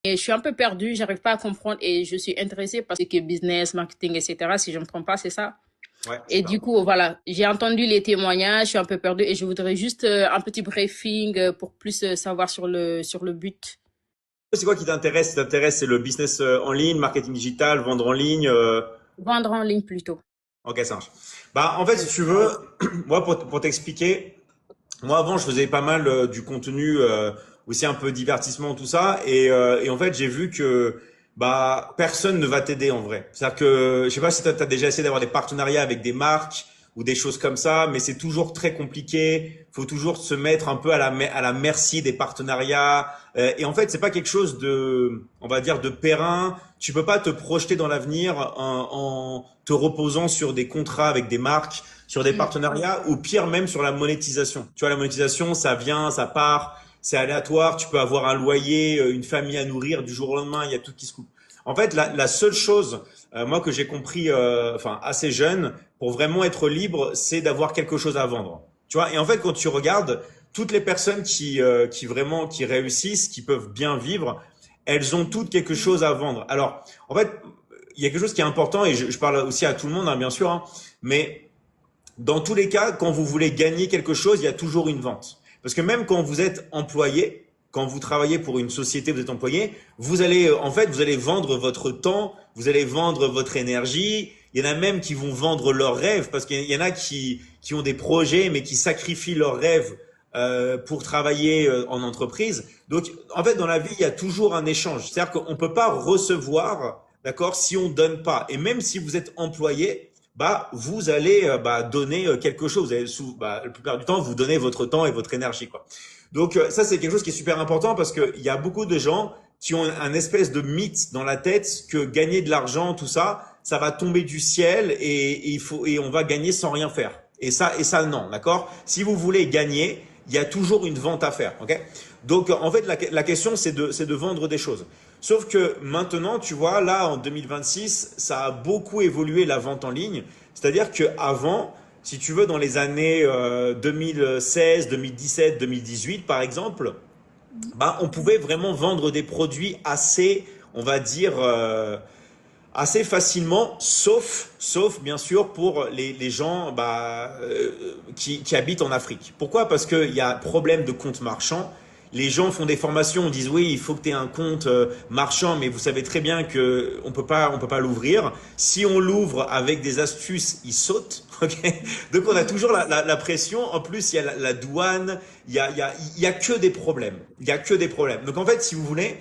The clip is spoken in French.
Et je suis un peu perdue, j'arrive pas à comprendre et je suis intéressée par ce qui est business, marketing, etc. Si je ne me trompe pas, c'est ça. Ouais, c'est Et ça. du coup, voilà, j'ai entendu les témoignages, je suis un peu perdue et je voudrais juste un petit briefing pour plus savoir sur le but. C'est quoi qui t'intéresse? Si t'intéresse, c'est le business en ligne, marketing digital, vendre en ligne. Vendre en ligne plutôt. Ok, ça marche. Bah, en fait, si tu veux, moi, pour t'expliquer, moi, avant, je faisais pas mal du contenu, aussi un peu divertissement, tout ça. Et en fait, j'ai vu que bah personne ne va t'aider en vrai. C'est-à-dire que, je sais pas si tu as déjà essayé d'avoir des partenariats avec des marques ou des choses comme ça, mais c'est toujours très compliqué. Faut toujours se mettre un peu à la merci des partenariats. Et en fait, c'est pas quelque chose de, on va dire, de périn. Tu peux pas te projeter dans l'avenir en te reposant sur des contrats avec des marques, sur des Mm. partenariats, ou pire même sur la monétisation. Tu vois, la monétisation, ça vient, ça part, c'est aléatoire. Tu peux avoir un loyer, une famille à nourrir du jour au lendemain. Il y a tout qui se coupe. En fait, la seule chose, moi, que j'ai compris, enfin, assez jeune, pour vraiment être libre, c'est d'avoir quelque chose à vendre. Tu vois, et en fait, quand tu regardes toutes les personnes qui vraiment qui réussissent, qui peuvent bien vivre, elles ont toutes quelque chose à vendre. Alors, en fait, il y a quelque chose qui est important et je parle aussi à tout le monde, hein, bien sûr, hein, mais dans tous les cas, quand vous voulez gagner quelque chose, il y a toujours une vente. Parce que même quand vous êtes employé, quand vous travaillez pour une société, vous êtes employé, vous allez, en fait, vous allez vendre votre temps, vous allez vendre votre énergie. Il y en a même qui vont vendre leurs rêves parce qu'il y en a qui ont des projets mais qui sacrifient leurs rêves pour travailler en entreprise. Donc, en fait, dans la vie, il y a toujours un échange. C'est-à-dire qu'on peut pas recevoir, d'accord, si on donne pas. Et même si vous êtes employé, bah vous allez bah, donner quelque chose. Vous allez bah, la plupart du temps, vous donnez votre temps et votre énergie, quoi. Donc ça, c'est quelque chose qui est super important parce que il y a beaucoup de gens qui ont un espèce de mythe dans la tête que gagner de l'argent, tout ça, ça va tomber du ciel et il faut et on va gagner sans rien faire. Et ça non, d'accord. Si vous voulez gagner, il y a toujours une vente à faire, ok. Donc en fait, la question c'est de vendre des choses. Sauf que maintenant, tu vois, là en 2026, ça a beaucoup évolué la vente en ligne. C'est-à-dire que avant, si tu veux, dans les années 2016, 2017, 2018, par exemple, bah, on pouvait vraiment vendre des produits assez, on va dire, assez facilement, sauf bien sûr pour les gens bah, qui habitent en Afrique. Pourquoi? Parce qu'il y a problème de compte marchand. Les gens font des formations, on disent oui, il faut que tu aies un compte marchand, mais vous savez très bien que on peut pas l'ouvrir. Si on l'ouvre avec des astuces, il saute. Okay. Donc on a toujours la pression. En plus, il y a la douane, il y a que des problèmes. Il y a que des problèmes. Donc en fait, si vous voulez,